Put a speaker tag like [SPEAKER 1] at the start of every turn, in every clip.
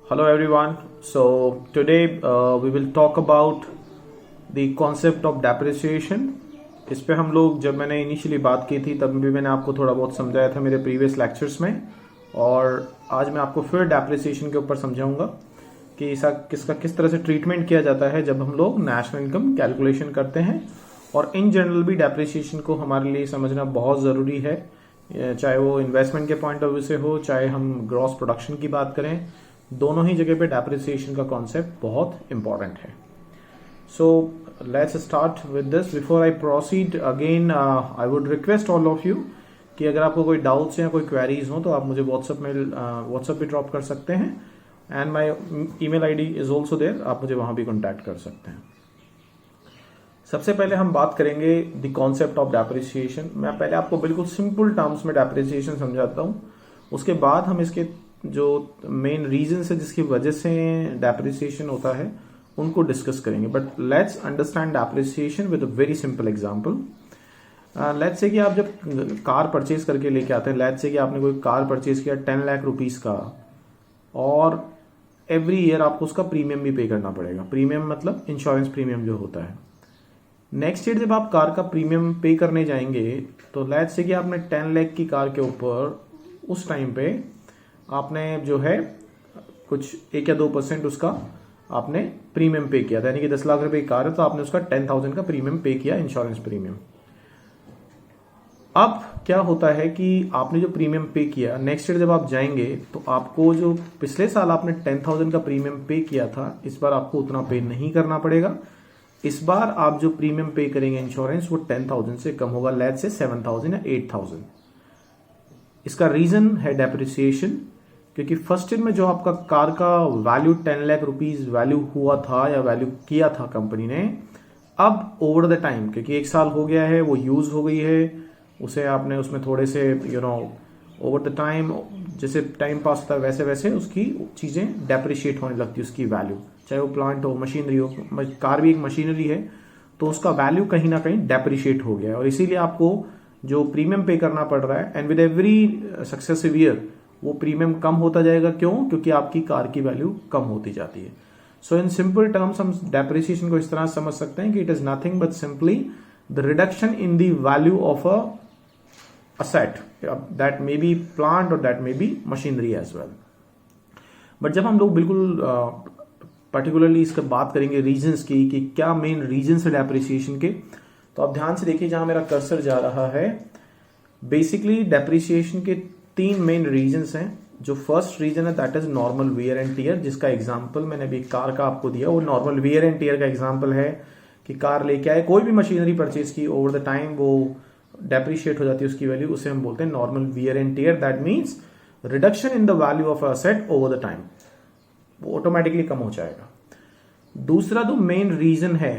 [SPEAKER 1] Hello everyone. So today we will talk about the concept of depreciation. इस पे हम लोग जब मैंने इनिशियली बात की थी तब भी मैंने आपको थोड़ा बहुत समझाया था मेरे प्रीवियस लेक्चर्स में, और आज मैं आपको फिर डेप्रिसिएशन के ऊपर समझाऊंगा कि किसका किस तरह से ट्रीटमेंट किया जाता है जब हम लोग नेशनल इनकम कैलकुलेशन करते हैं। और इन जनरल भी डेप्रिसिएशन को हमारे लिए समझना बहुत ज़रूरी है, चाहे वो इन्वेस्टमेंट के पॉइंट ऑफ व्यू से हो, चाहे हम ग्रॉस प्रोडक्शन की बात करें, दोनों ही जगह पे डेप्रिसिएशन का कॉन्सेप्ट बहुत इंपॉर्टेंट है। So let's start with this. Before I proceed again I would request all of you कि अगर आपको कोई डाउट्स या कोई क्वेरीज हो तो आप मुझे व्हाट्सएप पे ड्रॉप कर सकते हैं, and my email ID is also there, आप मुझे वहां भी कॉन्टैक्ट कर सकते हैं। सबसे पहले हम बात करेंगे द कॉन्सेप्ट ऑफ डेप्रिसिएशन। मैं पहले आपको बिल्कुल सिंपल टर्म्स में डेप्रिसिएशन समझाता हूँ, उसके बाद हम इसके जो मेन रीजन है जिसकी वजह से डेप्रिसिएशन होता है उनको डिस्कस करेंगे। But let's understand depreciation with a very simple example. Let's say कि आप जब कार परचेज करके लेके आते हैं, लेट्स से कि आपने कोई कार परचेज किया 10 लाख रुपीस का, और एवरी ईयर आपको उसका प्रीमियम भी पे करना पड़ेगा। प्रीमियम मतलब इंश्योरेंस प्रीमियम जो होता है। नेक्स्ट ईयर जब आप कार का प्रीमियम पे करने जाएंगे तो लेट्स से कि आपने 10 लाख की कार के ऊपर उस टाइम पे आपने जो है कुछ 1 या 2% उसका आपने प्रीमियम पे किया था, यानी कि 10 लाख रुपए की कार है तो आपने उसका 10,000 का प्रीमियम पे किया, इंश्योरेंस प्रीमियम। अब क्या होता है कि आपने जो प्रीमियम पे किया, नेक्स्ट ईयर जब आप जाएंगे तो आपको जो पिछले साल आपने 10,000 का प्रीमियम पे किया था, इस बार आपको उतना पे नहीं करना पड़ेगा। इस बार आप जो प्रीमियम पे करेंगे इंश्योरेंस वो 10,000 से कम होगा, लेट्स से 7,000 या 8,000। इसका रीजन है डेप्रिसिएशन, क्योंकि फर्स्ट ईयर में जो आपका कार का वैल्यू 10 लाख रुपीज वैल्यू हुआ था या वैल्यू किया था कंपनी ने, अब ओवर द टाइम, क्योंकि 1 साल हो गया है, वो यूज हो गई है, उसे आपने उसमें थोड़े से ओवर द टाइम जैसे टाइम पास होता है वैसे वैसे उसकी चीजें डेप्रिशिएट होने लगती है, उसकी वैल्यू, चाहे वो प्लांट हो, मशीनरी हो, कार भी एक मशीनरी है, तो उसका वैल्यू कहीं ना कहीं डेप्रिशिएट हो गया है। और इसीलिए आपको जो प्रीमियम पे करना पड़ रहा है, and with every successive year वो प्रीमियम कम होता जाएगा। क्यों? क्योंकि आपकी कार की वैल्यू कम होती जाती है। सो इन सिंपल टर्म्स हम डेप्रिसिएशन को इस तरह समझ सकते हैं कि it is nothing but simply the reduction in the value of a asset that may be plant or that may be machinery as well। But जब हम लोग बिल्कुल पर्टिकुलरली इसका बात करेंगे रीजंस की कि क्या मेन रीजंस है डेप्रिसिएशन के, तो आप ध्यान से देखिए जहां मेरा कर्सर जा रहा है। बेसिकली डेप्रिसिएशन के 3 मेन रीजंस हैं। जो फर्स्ट रीजन है that is normal wear and tier, जिसका एग्जांपल मैंने अभी कार का आपको दिया, वो नॉर्मल वियर एंड टियर का एग्जांपल है कि कार लेके आए, कोई भी मशीनरी परचेज की, ओवर द टाइम वो डेप्रिशिएट हो जाती है उसकी वैल्यू, उसे हम बोलते हैं normal wear and tier. That means reduction in the value of asset over the time, वो ऑटोमेटिकली कम हो जाएगा। दूसरा जो मेन रीजन है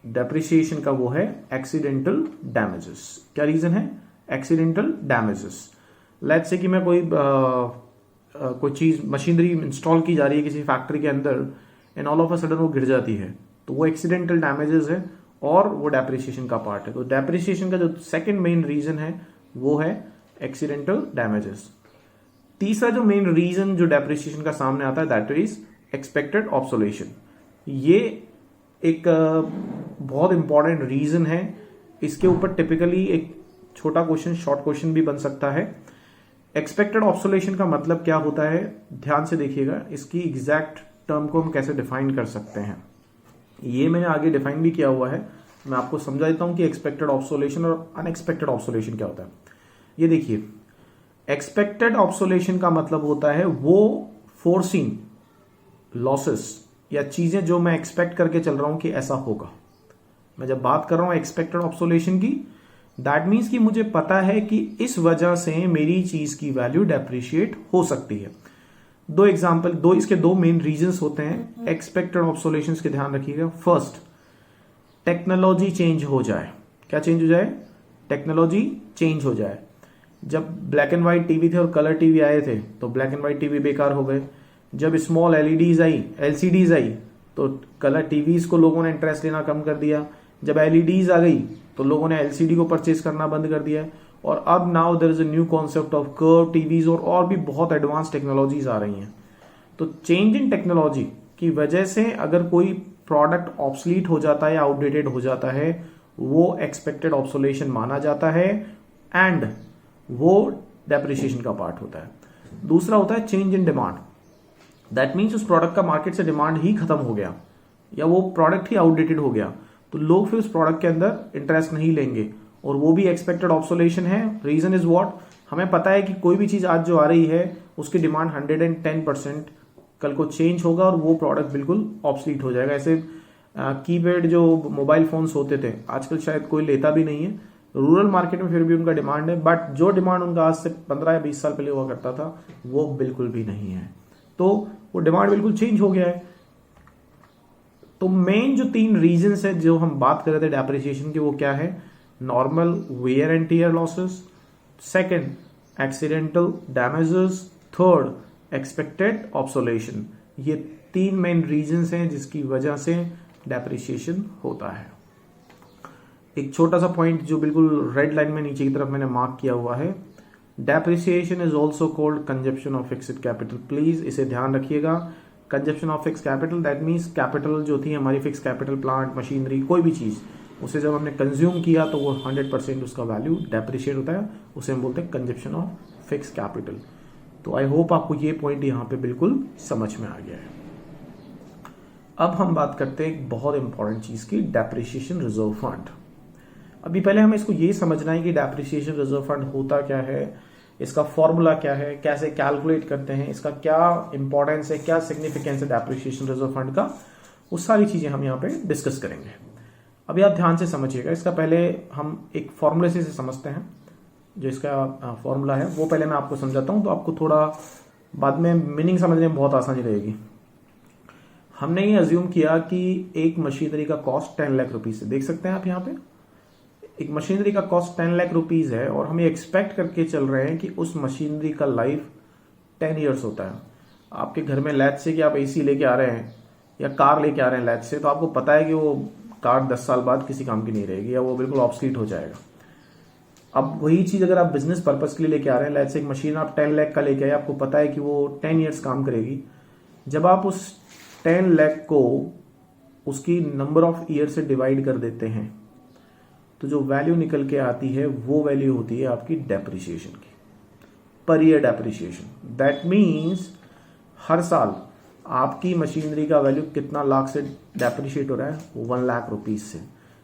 [SPEAKER 1] डेप्रिसिएशन का वो है एक्सीडेंटल डैमेजेस। क्या रीजन है? Accidental damages. लेट्स से कि मैं कोई चीज मशीनरी इंस्टॉल की जा रही है किसी फैक्ट्री के अंदर, and all of a sudden वो गिर जाती है, तो वो एक्सीडेंटल डैमेजेस है और वो डेप्रिसिएशन का पार्ट है। तो डेप्रिसिएशन का जो सेकंड मेन रीजन है वो है एक्सीडेंटल डैमेजेस। तीसरा जो मेन रीजन जो डेप्रिसिएशन का सामने आता है दैट इज एक्सपेक्टेड ऑब्सोलेशन। ये एक बहुत इंपॉर्टेंट रीजन है। इसके ऊपर टिपिकली एक छोटा क्वेश्चन, शॉर्ट क्वेश्चन भी बन सकता है। एक्सपेक्टेड ऑब्सोलेशन का मतलब क्या होता है, ध्यान से देखिएगा। इसकी एग्जैक्ट टर्म को हम कैसे डिफाइन कर सकते हैं, ये मैंने आगे डिफाइन भी किया हुआ है। मैं आपको समझा देता हूं कि एक्सपेक्टेड ऑब्सोलेशन और अनएक्सपेक्टेड ऑब्सोलेशन क्या होता है। ये देखिए, एक्सपेक्टेड ऑब्सोलेशन का मतलब होता है वो फोर्सिंग लॉसेस या चीजें जो मैं एक्सपेक्ट करके चल रहा हूं कि ऐसा होगा। मैं जब बात कर रहा हूं एक्सपेक्टेड ऑब्सोलेशन की, दैट मीन्स कि मुझे पता है कि इस वजह से मेरी चीज की वैल्यू डेप्रिशिएट हो सकती है। इसके दो मेन रीजंस होते हैं एक्सपेक्टेड ऑब्सोलेशंस के, ध्यान रखिएगा। फर्स्ट, टेक्नोलॉजी चेंज हो जाए। क्या चेंज हो जाए? टेक्नोलॉजी चेंज हो जाए। जब ब्लैक एंड व्हाइट टीवी थे और कलर टीवी आए थे तो ब्लैक एंड व्हाइट टीवी बेकार हो गए। जब स्मॉल एलसीडीज आई तो कलर टीवीज को लोगों ने इंटरेस्ट लेना कम कर दिया। जब एलईडीज आ गई तो लोगों ने एलसीडी को परचेज करना बंद कर दिया। और अब now there is a new concept of curve TVs और भी बहुत एडवांस टेक्नोलॉजीज आ रही हैं। तो चेंज इन टेक्नोलॉजी की वजह से अगर कोई प्रोडक्ट ऑब्सलीट हो जाता है या आउटडेटेड हो जाता है, वो एक्सपेक्टेड ऑब्सोलेशन माना जाता है एंड वो डेप्रिसिएशन का पार्ट होता है। दूसरा होता है change in demand. That means उस प्रोडक्ट का मार्केट से डिमांड ही खत्म हो गया या वो प्रोडक्ट ही आउटडेटेड हो गया, तो लोग फिर उस प्रोडक्ट के अंदर इंटरेस्ट नहीं लेंगे और वो भी एक्सपेक्टेड ऑब्सोलेशन है। रीजन इज व्हाट, हमें पता है कि कोई भी चीज आज जो आ रही है उसकी डिमांड 110% कल को चेंज होगा और वो प्रोडक्ट बिल्कुल ऑब्सलीट हो जाएगा। ऐसे कीपैड जो मोबाइल फोन्स होते थे आजकल शायद कोई लेता भी नहीं है, रूरल मार्केट में फिर भी उनका डिमांड है, बट जो डिमांड उनका आज से 15 या 20 साल पहले हुआ करता था वो बिल्कुल भी नहीं है, तो वो डिमांड बिल्कुल चेंज हो गया है। तो मेन जो 3 रीजंस है जो हम बात कर रहे थे डेप्रिसिएशन की, वो क्या है? Normal wear and tear losses, second accidental damages, third expected obsolescence. ये 3 मेन रीजंस हैं जिसकी वजह से डेप्रिसिएशन होता है। एक छोटा सा पॉइंट जो बिल्कुल रेड लाइन में नीचे की तरफ मैंने मार्क किया हुआ है, depreciation is also called consumption of fixed capital. Please इसे ध्यान रखिएगा। Consumption of fix capital that means capital जो थी हमारी फिक्स कैपिटल, प्लांट मशीनरी कोई भी चीज, उसे जब हमने कंज्यूम किया तो वो 100% उसका वैल्यू डेप्रिशिएट होता है, उसे हम बोलते हैं कंजप्शन ऑफ फिक्स कैपिटल। तो आई होप आपको ये पॉइंट यहाँ पे बिल्कुल समझ में आ गया है। अब हम बात करते हैं एक बहुत इंपॉर्टेंट चीज की, डेप्रिसिएशन रिजर्व फंड। अभी पहले हमें इसको ये समझना है कि डेप्रिसिएशन रिजर्व फंड होता क्या है, इसका फॉर्मूला क्या है, कैसे कैलकुलेट करते हैं, इसका क्या इंपॉर्टेंस है, क्या सिग्निफिकेंस है डेप्रिसिएशन रिजर्व फंड का, वो सारी चीजें हम यहाँ पे डिस्कस करेंगे। अभी आप ध्यान से समझिएगा। इसका पहले हम एक फॉर्मूले से समझते हैं। जो इसका फॉर्मूला है वो पहले मैं आपको समझाता हूं, तो आपको थोड़ा बाद में मीनिंग समझने में बहुत आसानी रहेगी। हमने ये अज्यूम किया कि एक मशीनरी का कॉस्ट 10 लाख रुपीज है। देख सकते हैं आप यहाँ पे एक मशीनरी का कॉस्ट 10 लाख रुपीज है और हम ये एक्सपेक्ट करके चल रहे हैं कि उस मशीनरी का लाइफ 10 ईयर्स होता है। आपके घर में लैच से कि आप एसी लेके आ रहे हैं या कार लेके आ रहे हैं लैच से, तो आपको पता है कि वो कार 10 साल बाद किसी काम की नहीं रहेगी या वो बिल्कुल ऑब्सलीट हो जाएगा। अब वही चीज अगर आप बिजनेस पर्पज के लिए लेके आ रहे हैं, लैच से एक मशीन आप 10 लाख का लेके आए, आपको पता है कि वो 10 ईयर्स काम करेगी। जब आप उस 10 लाख को उसकी नंबर ऑफ ईयर से डिवाइड कर देते हैं तो जो वैल्यू निकल के आती है वो वैल्यू होती है आपकी डेप्रिसिएशन की, per year depreciation. That means हर साल आपकी मशीनरी का वैल्यू कितना लाख से डेप्रिशिएट हो रहा है? 1 लाख रुपीज से।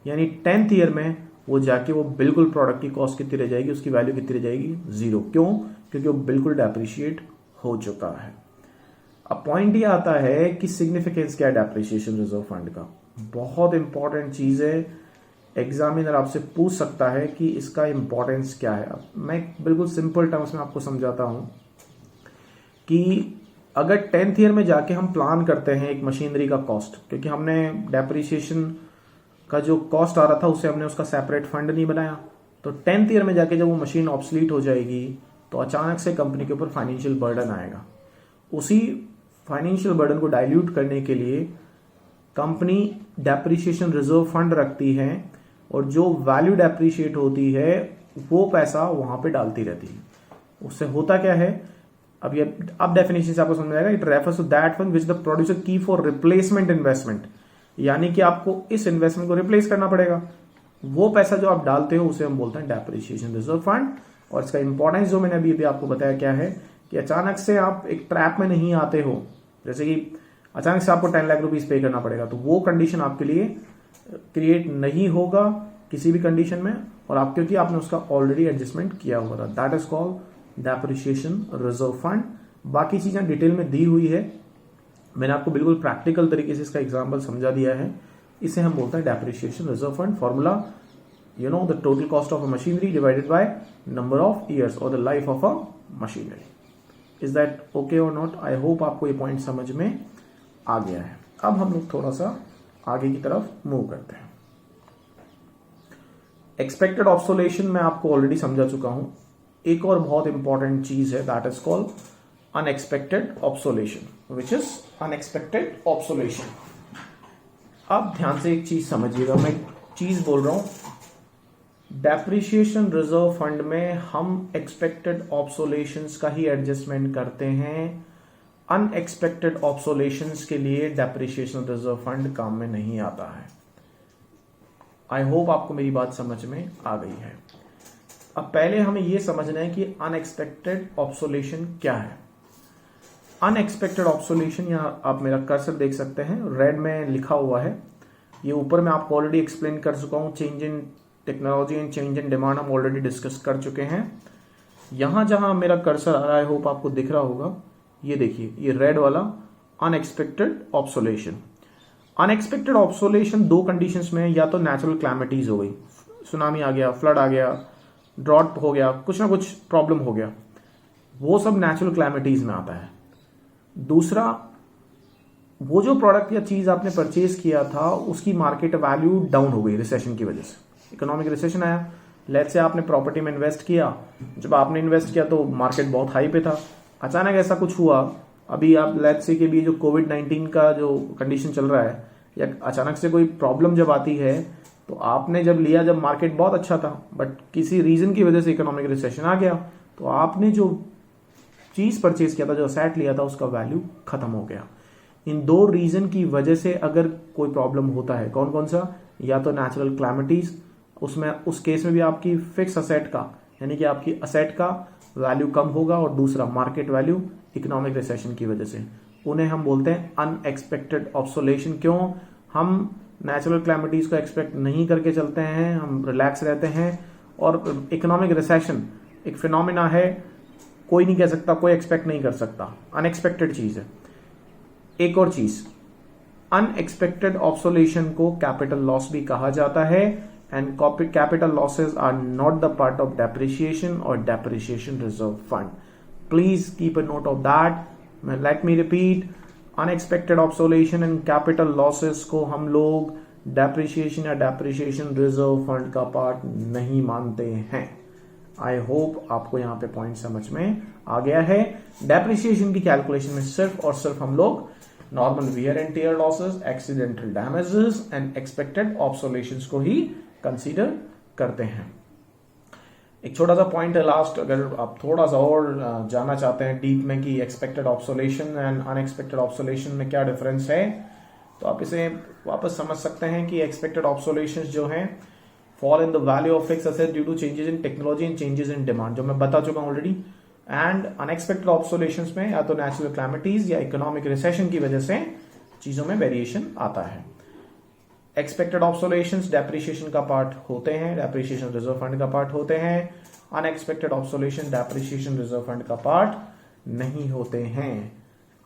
[SPEAKER 1] यानी 10th ईयर में वो जाके वो बिल्कुल प्रोडक्ट की कॉस्ट कितनी रह जाएगी, उसकी वैल्यू कितनी रह जाएगी? 0। क्यों? क्योंकि वो बिल्कुल डेप्रिशिएट हो चुका है। अब पॉइंट ये आता है कि सिग्निफिकेंस क्या है डेप्रिसिएशन रिजर्व फंड का। बहुत इंपॉर्टेंट चीज है, एग्जामिनर आपसे पूछ सकता है कि इसका इंपॉर्टेंस क्या है। अब मैं बिल्कुल सिंपल टर्म्स में आपको समझाता हूं कि अगर 10th ईयर में जाके हम प्लान करते हैं एक मशीनरी का कॉस्ट, क्योंकि हमने डेप्रिसिएशन का जो कॉस्ट आ रहा था उसे हमने उसका सेपरेट फंड नहीं बनाया, तो 10th ईयर में जाके जब वो मशीन ऑब्सलीट हो जाएगी तो अचानक से कंपनी के ऊपर फाइनेंशियल बर्डन आएगा। उसी फाइनेंशियल बर्डन को डाइल्यूट करने के लिए कंपनी डेप्रिसिएशन रिजर्व फंड रखती है और जो वैल्यू डेप्रिशिएट होती है वो पैसा वहां पे डालती रहती है। उससे होता क्या है, अब डेफिनेशन से आपको समझ आएगा। It refers to that fund which the producer की फॉर रिप्लेसमेंट इन्वेस्टमेंट, यानी कि आपको इस इन्वेस्टमेंट को रिप्लेस करना पड़ेगा। वो पैसा जो आप डालते हो उसे हम बोलते हैं डेप्रिसिएशन रिजर्व फंड। और इसका इंपॉर्टेंस जो मैंने अभी आपको बताया क्या है कि अचानक से आप एक ट्रैप में नहीं आते हो, जैसे कि अचानक से आपको 10 लाख रुपीज पे करना पड़ेगा, तो वो कंडीशन आपके लिए क्रिएट नहीं होगा किसी भी कंडीशन में, और आप क्योंकि आपने उसका ऑलरेडी एडजस्टमेंट किया हुआ था। That is called depreciation reserve fund. बाकी चीजें डिटेल में दी हुई है, मैंने आपको बिल्कुल प्रैक्टिकल तरीके से इसका एग्जांपल समझा दिया है। इसे हम बोलते हैं depreciation reserve fund. Formula you know the total cost of a machinery divided by number of years or the life of a machinery. Is that okay or not? I hope आपको ये point समझ में आ गया है। अब हम लोग थोड़ा सा आगे की तरफ मूव करते हैं। एक्सपेक्टेड ऑब्सोलेशन मैं आपको ऑलरेडी समझा चुका हूं। एक और बहुत इंपॉर्टेंट चीज है, that is called unexpected obsolescence, which is unexpected obsolescence. अब ध्यान से एक चीज समझिएगा, मैं चीज बोल रहा हूं। डेप्रिसिएशन रिजर्व फंड में हम एक्सपेक्टेड ऑब्सोलेशंस का ही एडजस्टमेंट करते हैं, अनएक्सपेक्टेड ऑब्सोलेशंस के लिए डेप्रिसिएशन रिजर्व फंड काम में नहीं आता है। आई होप आपको मेरी बात समझ में आ गई है। अब पहले हमें यह समझना है कि अनएक्सपेक्टेड ऑब्सोलेशन क्या है। अनएक्सपेक्टेड ऑब्सोलेशन, यहां आप मेरा कर्सर देख सकते हैं, रेड में लिखा हुआ है। ये ऊपर मैं आपको ऑलरेडी एक्सप्लेन कर चुका हूं, change in technology and change in demand हम ऑलरेडी डिस्कस कर चुके हैं। यहां जहां मेरा कर्सर आ रहा है, होप आपको दिख रहा होगा, ये देखिए, ये रेड वाला अनएक्सपेक्टेड ऑब्सोलेशन। अनएक्सपेक्टेड ऑब्सोलेशन दो कंडीशंस में, या तो नेचुरल क्लैमिटीज हो गई, सुनामी आ गया, फ्लड आ गया, ड्रॉट हो गया, कुछ ना कुछ प्रॉब्लम हो गया, वो सब नेचुरल क्लैमिटीज में आता है। दूसरा, वो जो प्रोडक्ट या चीज आपने परचेज किया था उसकी मार्केट वैल्यू डाउन हो गई रिसेशन की वजह से, इकोनॉमिक रिसेशन आया। लेट्स से आपने प्रॉपर्टी में इन्वेस्ट किया, जब आपने इन्वेस्ट किया तो मार्केट बहुत हाई पे था, अचानक ऐसा कुछ हुआ, अभी आप लेट्स से के भी जो कोविड-19 का जो कंडीशन चल रहा है, या अचानक से कोई प्रॉब्लम जब आती है, तो आपने जब लिया, जब मार्केट बहुत अच्छा था, बट किसी रीजन की वजह से इकोनॉमिक रिसेशन आ गया, तो आपने जो चीज परचेज किया था, जो असेट लिया था, उसका वैल्यू खत्म हो गया। इन दो रीजन की वजह से अगर कोई प्रॉब्लम होता है, कौन कौन सा, या तो नेचुरल क्लैमिटीज, उसमें उस केस में भी आपकी फिक्स असेट का, यानी कि आपकी असेट का वैल्यू कम होगा, और दूसरा मार्केट वैल्यू इकोनॉमिक रिसेशन की वजह से, उन्हें हम बोलते हैं अनएक्सपेक्टेड ऑब्सोलेशन। क्यों? हम नेचुरल क्लैमिटीज को एक्सपेक्ट नहीं करके चलते हैं, हम रिलैक्स रहते हैं, और इकोनॉमिक रिसेशन एक फिनोमिना है, कोई नहीं कह सकता, कोई एक्सपेक्ट नहीं कर सकता, अनएक्सपेक्टेड चीज है। एक और चीज, अनएक्सपेक्टेड ऑब्सोलेशन को कैपिटल लॉस भी कहा जाता है, and capital losses are not the part of depreciation और depreciation reserve fund. Please keep a note of that. Let me repeat, unexpected obsolescence and capital losses को हम लोग डेप्रिसिएशन या डेप्रिसिएशन रिजर्व फंड का पार्ट नहीं मानते हैं। I hope आपको यहां पे पॉइंट समझ में आ गया है। डेप्रिसिएशन की कैलकुलेशन में सिर्फ और सिर्फ हम लोग normal wear and tear losses, accidental damages and expected obsolescences को ही कंसीडर करते हैं। एक छोटा सा पॉइंट है लास्ट, अगर आप थोड़ा सा और जानना चाहते हैं डीप में कि एक्सपेक्टेड ऑब्सोलेशन एंड अनएक्सपेक्टेड ऑब्सोलेशन में क्या डिफरेंस है, तो आप इसे वापस समझ सकते हैं कि एक्सपेक्टेड ऑब्सोलेशंस जो हैं fall in the value of fixed asset due to changes in technology and changes in demand, जो मैं बता चुका हूं ऑलरेडी। एंड अनएक्सपेक्टेड ऑब्सोलेशंस में या तो नेचुरल क्लैमिटीज या इकोनॉमिक रिसेशन की वजह से चीजों में वेरिएशन आता है। एक्सपेक्टेड ऑब्सोलेशंस डेप्रिसिएशन का पार्ट होते हैं, डेप्रिसिएशन रिजर्व फंड का पार्ट होते हैं। अनएक्सपेक्टेड ऑब्सोलेशन डेप्रिसिएशन रिजर्व फंड का पार्ट नहीं होते हैं।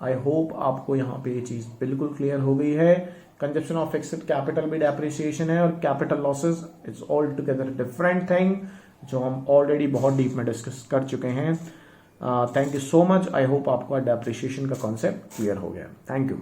[SPEAKER 1] आई होप आपको यहां पे ये चीज बिल्कुल क्लियर हो गई है। कंजप्शन ऑफ फिक्स्ड कैपिटल भी डेप्रिसिएशन है, और capital losses is all together different thing, जो हम ऑलरेडी बहुत डीप में डिस्कस कर चुके हैं। Thank you so much. I hope आपको डेप्रिसिएशन का कॉन्सेप्ट क्लियर हो गया। Thank you.